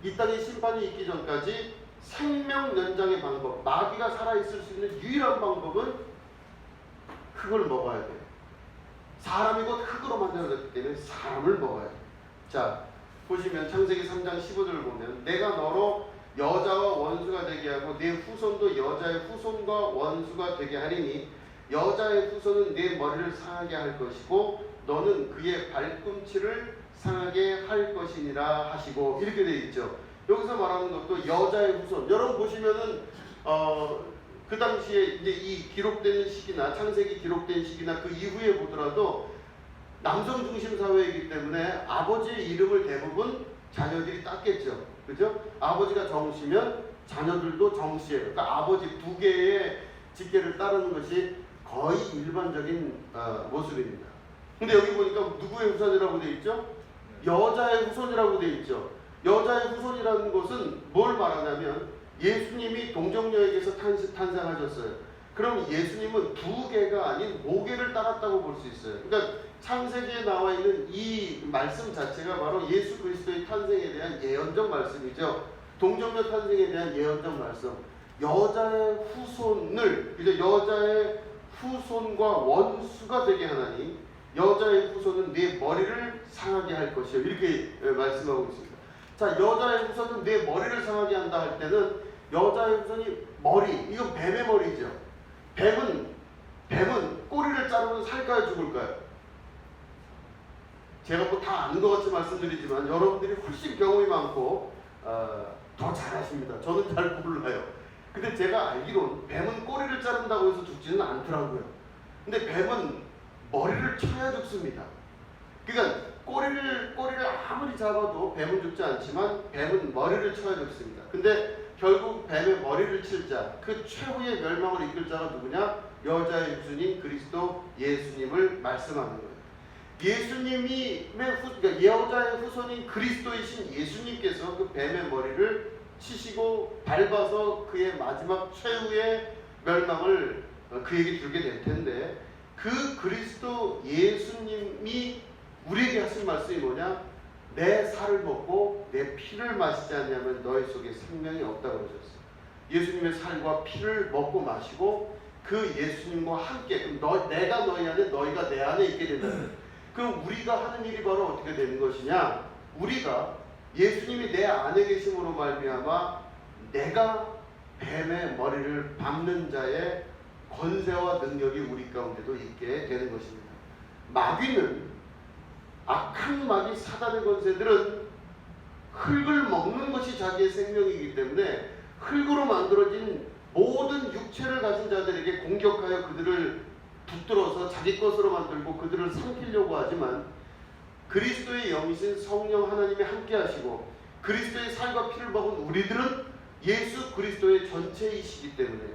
이 땅에 심판이 있기 전까지 생명 연장의 방법, 마귀가 살아있을 수 있는 유일한 방법은 흙을 먹어야 돼요. 사람이 곧 흙으로 만들어졌기 때문에 사람을 먹어야 돼요. 자, 보시면 창세기 3장 15절을 보면 내가 너로 여자와 원수가 되게 하고 네 후손도 여자의 후손과 원수가 되게 하리니 여자의 후손은 네 머리를 상하게 할 것이고 너는 그의 발꿈치를 상하게 할 것이니라 하시고, 이렇게 되어 있죠. 여기서 말하는 것도 여자의 후손. 여러분 보시면은 그 당시에 이제 이 기록되는 시기나 창세기 기록된 시기나 그 이후에 보더라도 남성 중심 사회이기 때문에 아버지의 이름을 대부분 자녀들이 땄겠죠. 그죠? 아버지가 정씨면 자녀들도 정씨예요. 그러니까 아버지 두 개의 직계를 따르는 것이 거의 일반적인 모습입니다. 근데 여기 보니까 누구의 후손이라고 되어 있죠? 여자의 후손이라고 되어 있죠. 여자의 후손이라는 것은 뭘 말하냐면 예수님이 동정녀에게서 탄생하셨어요. 그럼 예수님은 두 개가 아닌 5개를 따랐다고 볼 수 있어요. 그러니까 창세기에 나와 있는 이 말씀 자체가 바로 예수 그리스도의 탄생에 대한 예언적 말씀이죠. 동정녀 탄생에 대한 예언적 말씀. 여자의 후손을, 그죠? 여자의 후손과 원수가 되게 하나니 여자의 후손은 네 머리를 상하게 할 것이요. 이렇게 말씀하고 있습니다. 자, 여자의 후손은 네 머리를 상하게 한다 할 때는 여자의 후손이 머리, 이건 뱀의 머리죠. 뱀은 꼬리를 자르면 살까요, 죽을까요? 제가 뭐 다 아는 것 같이 말씀드리지만 여러분들이 훨씬 경험이 많고 더 잘하십니다. 저는 잘 몰라요. 근데 제가 알기로는 뱀은 꼬리를 자른다고 해서 죽지는 않더라고요. 근데 뱀은 머리를 쳐야 죽습니다. 그러니까 꼬리를 아무리 잡아도 뱀은 죽지 않지만 뱀은 머리를 쳐야 죽습니다. 근데 결국 뱀의 머리를 칠 자, 그 최후의 멸망을 이끌 자가 누구냐? 여자의 후손인 그리스도 예수님을 말씀하는 거예요. 그러니까 여자의 후손인 그리스도이신 예수님께서 그 뱀의 머리를 치시고 밟아서 그의 마지막 최후의 멸망을 그에게 주게 될 텐데, 그 그리스도 예수님이 우리에게 하신 말씀이 뭐냐? 내 살을 먹고 내 피를 마시지 않냐면 너희 속에 생명이 없다고 그러셨어요. 예수님의 살과 피를 먹고 마시고 그 예수님과 함께, 그럼 내가 너희 안에, 너희가 내 안에 있게 된다. 그럼 우리가 하는 일이 바로 어떻게 되는 것이냐? 우리가 예수님이 내 안에 계심으로 말미암아 내가 뱀의 머리를 밟는 자의 권세와 능력이 우리 가운데도 있게 되는 것입니다. 마귀는, 악한 마귀 사단의 권세들은 흙을 먹는 것이 자기의 생명이기 때문에 흙으로 만들어진 모든 육체를 가진 자들에게 공격하여 그들을 붙들어서 자기 것으로 만들고 그들을 삼키려고 하지만, 그리스도의 영이신 성령 하나님이 함께 하시고 그리스도의 살과 피를 먹은 우리들은 예수 그리스도의 전체이시기 때문에,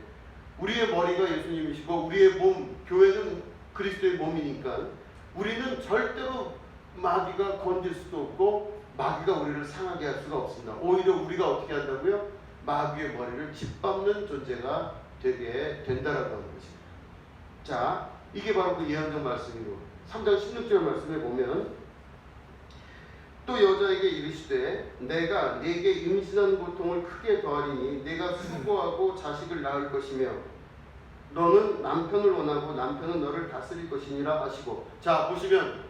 우리의 머리가 예수님이시고 우리의 몸, 교회는 그리스도의 몸이니까 우리는 절대로 마귀가 건질 수도 없고 마귀가 우리를 상하게 할 수가 없습니다. 오히려 우리가 어떻게 한다고요? 마귀의 머리를 짓밟는 존재가 되게 된다라고 하는 것입니다. 자, 이게 바로 그 예언적 말씀이고, 3장 16절 말씀에 보면 또 여자에게 이르시되 내가 네게 임신한 고통을 크게 더하리니 네가 수고하고 자식을 낳을 것이며 너는 남편을 원하고 남편은 너를 다스릴 것이니라 하시고. 자, 보시면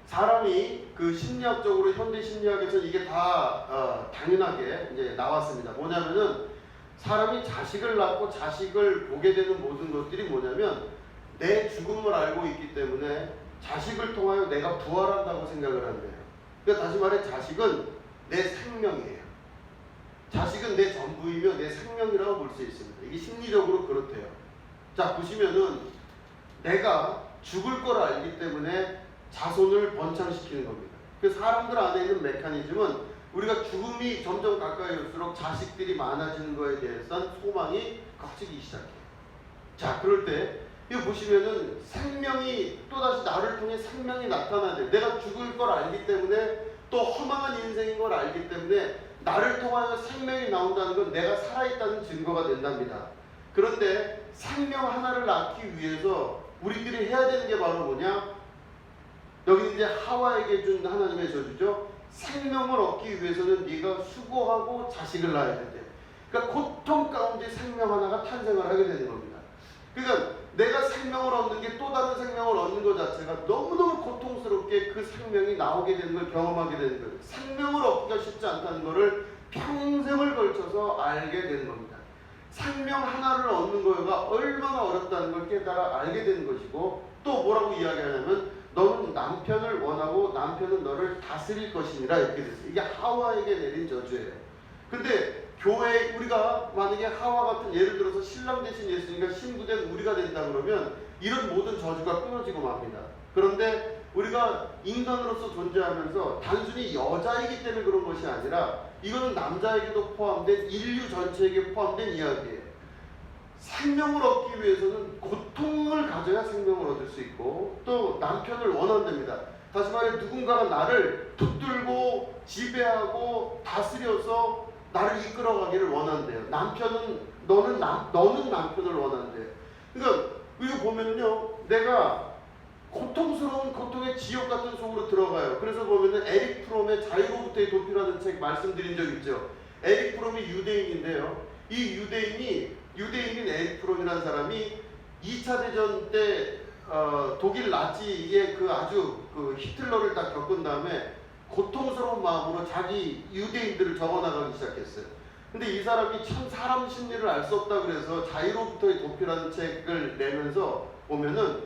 사람이 그 심리학적으로, 현대 심리학에서 이게 다 당연하게 이제 나왔습니다. 뭐냐면은 사람이 자식을 낳고 자식을 보게 되는 모든 것들이 뭐냐면 내 죽음을 알고 있기 때문에 자식을 통하여 내가 부활한다고 생각을 한대요. 그러니까 다시 말해 자식은 내 생명이에요. 자식은 내 전부이며 내 생명이라고 볼 수 있습니다. 이게 심리적으로 그렇대요. 자, 보시면은 내가 죽을 걸 알기 때문에 자손을 번창시키는 겁니다. 그 사람들 안에 있는 메커니즘은 우리가 죽음이 점점 가까이 올수록 자식들이 많아지는 거에 대해서는 소망이 커지기 시작해요. 자, 그럴 때 이거 보시면은 생명이 또다시 나를 통해 생명이 나타나야 돼요. 내가 죽을 걸 알기 때문에, 또 허망한 인생인 걸 알기 때문에 나를 통하여 생명이 나온다는 건 내가 살아있다는 증거가 된답니다. 그런데 생명 하나를 낳기 위해서 우리들이 해야 되는 게 바로 뭐냐? 여기 이제 하와에게 준 하나님의 저주죠. 생명을 얻기 위해서는 네가 수고하고 자식을 낳아야 된대. 그러니까 고통 가운데 생명 하나가 탄생을 하게 되는 겁니다. 그러니까 내가 생명을 얻는 게 또 다른 생명을 얻는 것 자체가 너무너무 고통스럽게 그 생명이 나오게 되는 걸 경험하게 되는 거예요. 생명을 얻기가 쉽지 않다는 것을 평생을 걸쳐서 알게 되는 겁니다. 생명 하나를 얻는 거가 얼마나 어렵다는 걸 깨달아 알게 되는 것이고, 또 뭐라고 이야기하냐면 너는 남편을 원하고 남편은 너를 다스릴 것이니라, 이렇게 됐어요. 이게 하와에게 내린 저주예요. 근데 교회, 우리가 만약에 하와 같은, 예를 들어서 신랑 대신 예수님과 신부된 우리가 된다 그러면 이런 모든 저주가 끊어지고 맙니다. 그런데 우리가 인간으로서 존재하면서 단순히 여자이기 때문에 그런 것이 아니라 이거는 남자에게도 포함된, 인류 전체에게 포함된 이야기예요. 생명을 얻기 위해서는 고통을 가져야 생명을 얻을 수 있고, 또 남편을 원한답니다. 다시 말해 누군가가 나를 붙들고 지배하고 다스려서 나를 이끌어가기를 원한대요. 너는 남편을 원한대요. 그러니까 이거 보면은요, 내가 고통스러운 고통의 지옥 같은 속으로 들어가요. 그래서 보면은 에릭 프롬의 자유로부터의 도피라는 책 말씀드린 적 있죠. 에릭 프롬이 유대인인데요. 이 유대인인 에릭 프롬이라는 사람이 2차 대전 때 독일 나치의 그 아주 그 히틀러를 딱 겪은 다음에 고통스러운 마음으로 자기 유대인들을 적어나가기 시작했어요. 근데 이 사람이 참 사람 심리를 알 수 없다 그래서 자유로부터의 도피라는 책을 내면서 보면은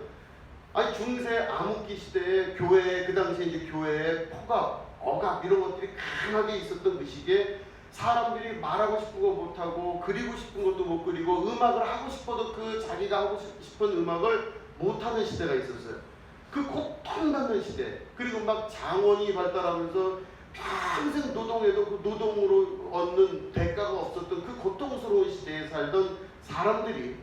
아니 중세 암흑기 시대에 교회 그 당시에 이제 교회에 폭압, 억압 이런 것들이 강하게 있었던 그 시기에 사람들이 말하고 싶은 거 못하고 그리고 싶은 것도 못 그리고 음악을 하고 싶어도 그 자기가 하고 싶은 음악을 못하는 시대가 있었어요. 그 고통받는 시대. 그리고 막 장원이 발달하면서 평생 노동해도 그 노동으로 얻는 대가가 없었던 그 고통스러운 시대에 살던 사람들이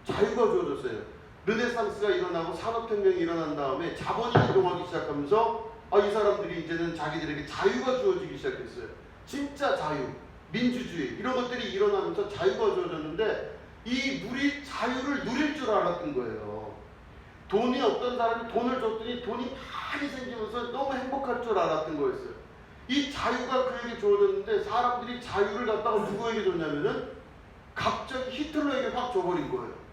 자유가 주어졌어요. 르네상스가 일어나고 산업혁명이 일어난 다음에 자본이 이동하기 시작하면서 이 사람들이 이제는 자기들에게 자유가 주어지기 시작했어요. 진짜 자유, 민주주의 이런 것들이 일어나면서 자유가 주어졌는데 이 자유를 누릴 줄 알았던 거예요. 돈이 없던 사람이 돈을 줬더니 돈이 많이 생기면서 너무 행복할 줄 알았던 거였어요. 이 자유가 그에게 주어졌는데 사람들이 자유를 갖다가 누구에게 줬냐면은 갑자기 히틀러에게 확 줘버린 거예요.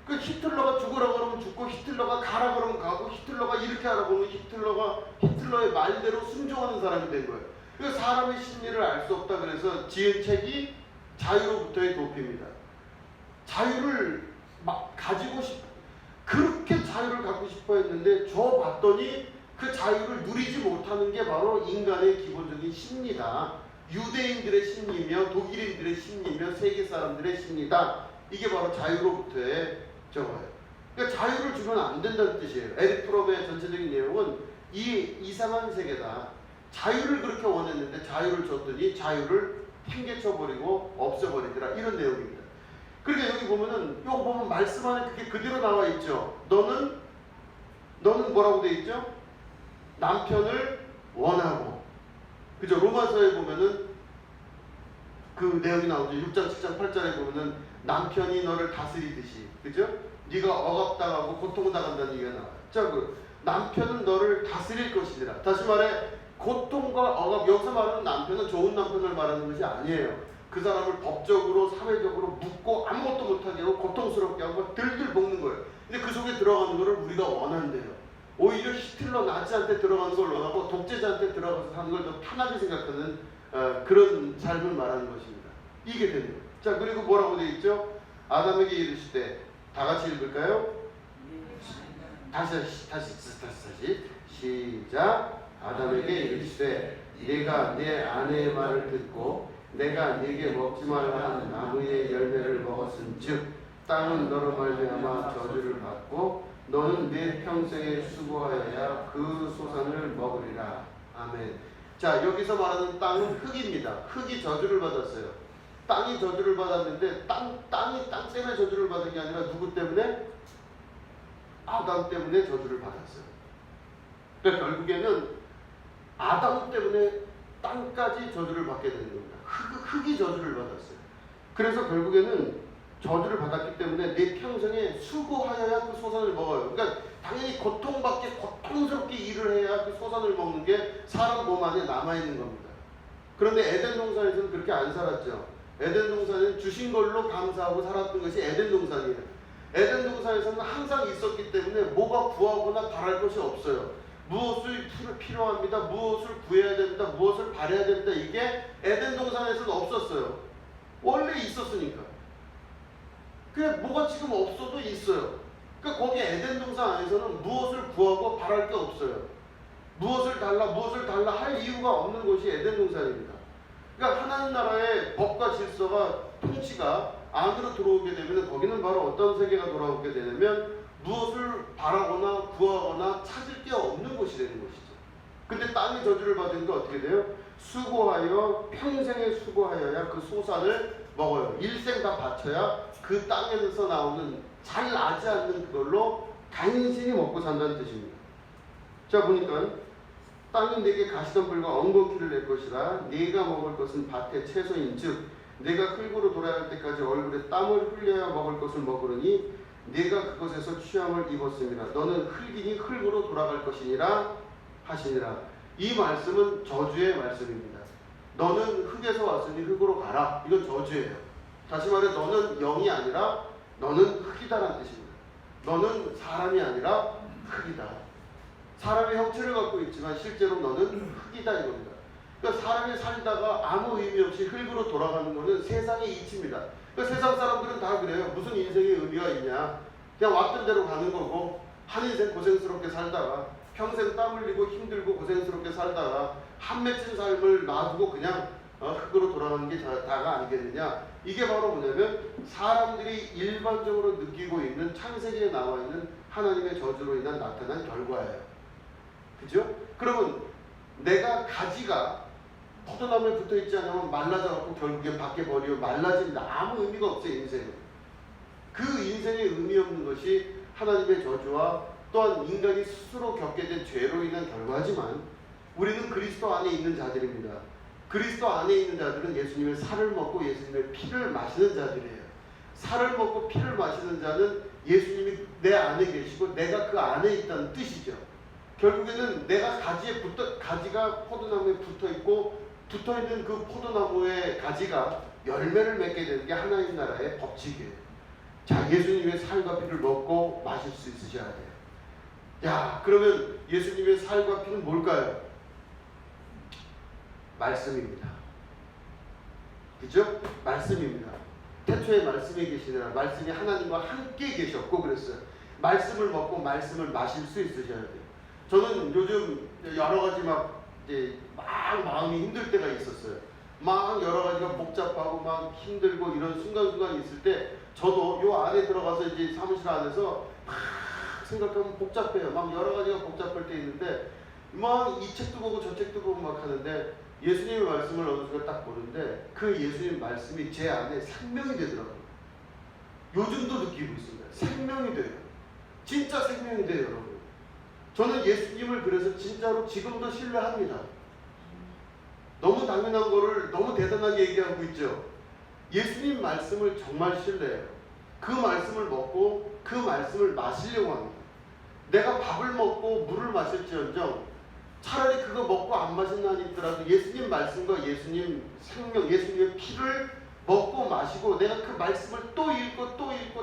그 히틀러가 죽으라 그러면 죽고 히틀러가 가라 그러면 가고 히틀러가 이렇게 하라 그러면 히틀러의 말대로 순종하는 사람이 된 거예요. 그 사람의 심리를 알 수 없다 그래서 지은 책이 자유로부터의 도피입니다. 자유를 막 가지고 그렇게 자유를 갖고 싶어 했는데 저 봤더니 그 자유를 누리지 못하는 게 바로 인간의 기본적인 심리다. 유대인들의 심리며 독일인들의 심리며 세계 사람들의 심리다. 이게 바로 자유로부터의 저거예요. 그러니까 자유를 주면 안 된다는 뜻이에요. 에릭 프롬의 전체적인 내용은 이 이상한 세계다. 자유를 그렇게 원했는데 자유를 줬더니 자유를 팽개쳐버리고 없애버리더라. 이런 내용입니다. 그러니까 여기 보면은 이거 보면 말씀 안에 그게 그대로 나와 있죠. 너는 뭐라고 돼 있죠? 남편을 원하고. 그죠? 로마서에 보면은 그 내용이 나오죠. 6장, 7장, 8장에 보면은 남편이 너를 다스리듯이. 그죠? 네가 억압당하고 고통당한다는 얘기가 나와요. 자, 남편은 너를 다스릴 것이니라. 다시 말해 고통과 억압, 여기서 말하는 남편은 좋은 남편을 말하는 것이 아니에요. 그 사람을 법적으로 사회적으로 묶고 아무것도 못하게 하고 고통스럽게 하고 들들 볶는 거예요. 근데 그 속에 들어가는 것을 우리가 원한대요. 오히려 히틀러 나치한테 들어가는 걸 원하고 독재자한테 들어가서 사는 걸 더 편하게 생각하는 그런 삶을 말하는 것입니다. 이게 되는 거예요. 자, 그리고 뭐라고 되어 있죠? 아담에게 이르시되, 다 같이 읽을까요? 다시 시작. 아담에게 이르시되 네가 내 아내의 말을 듣고 내가 네게 먹지 말라 하는 나무의 열매를 먹었은즉 땅은 너로 말미암아 저주를 받고 너는 내 평생에 수고하여야 그 소산을 먹으리라. 아멘. 자, 여기서 말하는 땅은 흙입니다. 흙이 저주를 받았어요. 땅이 저주를 받았는데 땅이 땅 때문에 저주를 받은 게 아니라 누구 때문에? 아담 때문에 저주를 받았어요. 그러니까 결국에는 아담 때문에 땅까지 저주를 받게 되는 겁니다. 흙이 저주를 받았어요. 그래서 결국에는 저주를 받았기 때문에 내 평생에 수고하여야 그 소산을 먹어요. 그러니까 당연히 고통스럽게 일을 해야 그 소산을 먹는 게 사람 몸 안에 남아있는 겁니다. 그런데 에덴 동산에서는 그렇게 안 살았죠. 에덴 동산은 주신 걸로 감사하고 살았던 것이 에덴 동산이에요. 에덴 동산에서는 항상 있었기 때문에 뭐가 구하거나 바랄 것이 없어요. 무엇을 필요합니다. 무엇을 구해야 됩니다. 무엇을 바래야 됩니다. 이게 에덴 동산에서는 없었어요. 원래 있었으니까. 그게 뭐가 지금 없어도 있어요. 그러니까 거기 에덴 동산 안에서는 무엇을 구하고 바랄 게 없어요. 무엇을 달라 할 이유가 없는 곳이 에덴 동산입니다. 그러니까 하나님 나라의 법과 질서가 통치가 안으로 들어오게 되면 거기는 바로 어떤 세계가 돌아오게 되냐면 무엇을 바라거나 구하거나 찾을 게 없는 곳이 되는 것이죠. 근데 땅이 저주를 받은 게 어떻게 돼요? 수고하여 평생에 수고하여야 그 소산을 먹어요. 일생 다 바쳐야 그 땅에서 나오는 잘 나지 않는 그걸로 간신히 먹고 산다는 뜻입니다. 자, 보니까 땅이 내게 가시덤불과 엉겅퀴를 낼 것이라. 네가 먹을 것은 밭의 채소인즉 네가 흙으로 돌아갈 때까지 얼굴에 땀을 흘려야 먹을 것을 먹으리니 네가 그것에서 취함을 입었습니다. 너는 흙이니 흙으로 돌아갈 것이니라 하시니라. 이 말씀은 저주의 말씀입니다. 너는 흙에서 왔으니 흙으로 가라. 이건 저주예요. 다시 말해 너는 영이 아니라 너는 흙이다라는 뜻입니다. 너는 사람이 아니라 흙이다. 사람의 형체를 갖고 있지만 실제로 너는 흙이다 이겁니다. 그러니까 사람이 살다가 아무 의미 없이 흙으로 돌아가는 것은 세상의 이치입니다. 그러니까 세상 사람들은 다 그래요. 무슨 인생의 의미가 있냐. 그냥 왔던 대로 가는 거고 한 인생 고생스럽게 살다가 평생 땀 흘리고 힘들고 고생스럽게 살다가 한 맺힌 삶을 놔두고 그냥 흙으로 돌아가는 게 다가 아니겠느냐. 이게 바로 뭐냐면 사람들이 일반적으로 느끼고 있는 창세기에 나와 있는 하나님의 저주로 인한 나타난 결과예요. 그죠? 그러면 내가 가지가 포도나무에 붙어있지 않으면 말라져갖고 결국엔 밖에 버리고 말라진다. 아무 의미가 없어요. 인생은. 그 인생의 의미 없는 것이 하나님의 저주와 또한 인간이 스스로 겪게 된 죄로 인한 결과지만 우리는 그리스도 안에 있는 자들입니다. 그리스도 안에 있는 자들은 예수님의 살을 먹고 예수님의 피를 마시는 자들이에요. 살을 먹고 피를 마시는 자는 예수님이 내 안에 계시고 내가 그 안에 있다는 뜻이죠. 결국에는 내가 가지가 포도나무에 붙어있고 붙어있는 그 포도나무의 가지가 열매를 맺게 되는 게 하나님 나라의 법칙이에요. 자, 예수님의 살과 피를 먹고 마실 수 있으셔야 돼요. 야, 그러면 예수님의 살과 피는 뭘까요? 말씀입니다. 그죠? 말씀입니다. 태초에 말씀이 계시느라 말씀이 하나님과 함께 계셨고 그랬어요. 말씀을 먹고 말씀을 마실 수 있으셔야 돼요. 저는 요즘 여러 가지 막 마음이 힘들 때가 있었어요. 막 여러 가지가 복잡하고 막 힘들고 이런 순간순간이 있을 때 저도 요 안에 들어가서 이제 사무실 안에서 막 생각하면 복잡해요. 막 여러 가지가 복잡할 때 있는데 막 이 책도 보고 저 책도 보고 막 하는데 예수님의 말씀을 어느 순간 딱 보는데 그 예수님 말씀이 제 안에 생명이 되더라고요. 요즘도 느끼고 있습니다. 생명이 돼요. 진짜 생명이 돼요, 여러분. 저는 예수님을 그래서 진짜로 지금도 신뢰합니다. 너무 당연한 거를 너무 대단하게 얘기하고 있죠. 예수님 말씀을 정말 신뢰해요. 그 말씀을 먹고 그 말씀을 마시려고 합니다. 내가 밥을 먹고 물을 마실지언정 차라리 그거 먹고 안 마신다 하더라도 예수님 말씀과 예수님 생명, 예수님의 피를 먹고 마시고 내가 그 말씀을 또 읽고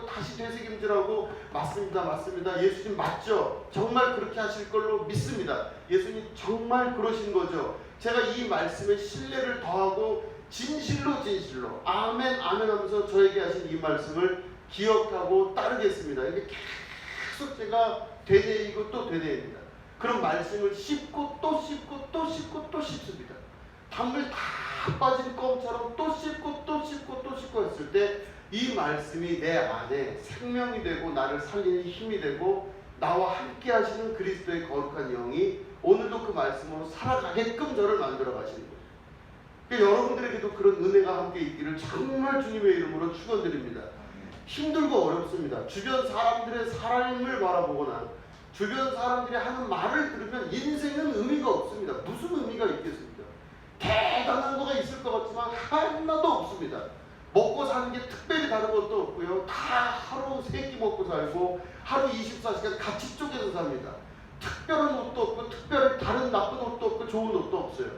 다시 되새김질하고 맞습니다, 맞습니다. 예수님 맞죠? 정말 그렇게 하실 걸로 믿습니다. 예수님 정말 그러신 거죠. 제가 이 말씀에 신뢰를 더하고 진실로 아멘 아멘 하면서 저에게 하신 이 말씀을 기억하고 따르겠습니다. 이게 계속 제가 되뇌이고 또 되뇌입니다. 그런 말씀을 씹고 또 씹습니다. 단물 다 빠진 껌처럼 또 씹고 했을 때 이 말씀이 내 안에 생명이 되고 나를 살리는 힘이 되고 나와 함께 하시는 그리스도의 거룩한 영이 오늘도 그 말씀으로 살아가게끔 저를 만들어 가시는 거예요. 그러니까 여러분들에게도 그런 은혜가 함께 있기를 정말 주님의 이름으로 축원드립니다. 힘들고 어렵습니다. 주변 사람들의 삶을 바라보거나 주변 사람들이 하는 말을 들으면 인생은 의미가 없습니다. 무슨 의미가 있겠습니까? 대단한 거가 있을 것 같지만 하나도 없습니다. 먹고 사는 게 특별히 다른 것도 없고요. 다 하루 3끼 먹고 살고 하루 24시간 같이 쪼개서 삽니다. 특별한 옷도 없고 특별히 다른 나쁜 옷도 없고 좋은 옷도 없어요.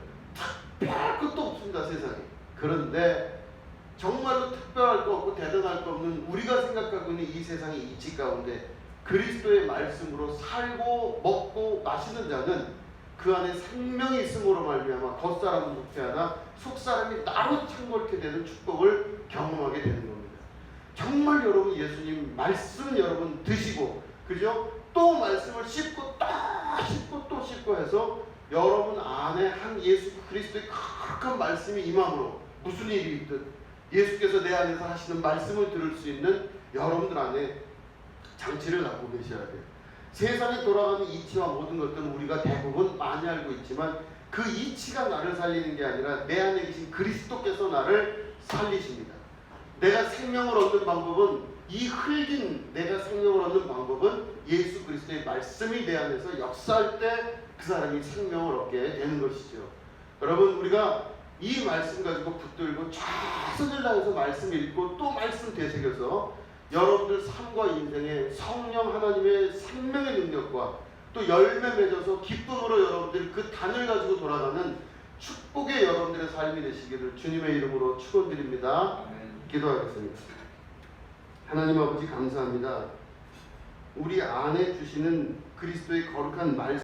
특별할 것도 없습니다, 세상에. 그런데 정말로 특별할 거 없고 대단할 거 없는 우리가 생각하고 있는 이 세상의 이치 가운데 그리스도의 말씀으로 살고 먹고 마시는 자는 그 안에 생명이 있음으로 말미암아 겉사람은 부패하나 속사람이 나로 창궐게 되는 축복을 경험하게 되는 겁니다. 정말 여러분 예수님 말씀 여러분 드시고 그죠? 또 말씀을 씹고 또 씹고 해서 여러분 안에 한 예수 그리스도의 거룩한 말씀이 임함으로 무슨 일이 있든 예수께서 내 안에서 하시는 말씀을 들을 수 있는 여러분들 안에 장치를 갖고 계셔야 돼요. 세상에 돌아가는 이치와 모든 것들은 우리가 대부분 많이 알고 있지만 그 이치가 나를 살리는 게 아니라 내 안에 계신 그리스도께서 나를 살리십니다. 내가 생명을 얻는 방법은 이 흙인 내가 생명을 얻는 방법은 예수 그리스도의 말씀이 내 안에서 역사할 때 그 사람이 생명을 얻게 되는 것이죠. 여러분 우리가 이 말씀 가지고 붙들고 최선을 다해서 말씀 읽고 또 말씀 되새겨서 여러분들 삶과 인생에 성령 하나님의 생명의 능력과 또 열매 맺어서 기쁨으로 여러분들이 그 단을 가지고 돌아가는 축복의 여러분들의 삶이 되시기를 주님의 이름으로 축원드립니다. 기도하겠습니다. 하나님 아버지 감사합니다. 우리 안에 주시는 그리스도의 거룩한 말씀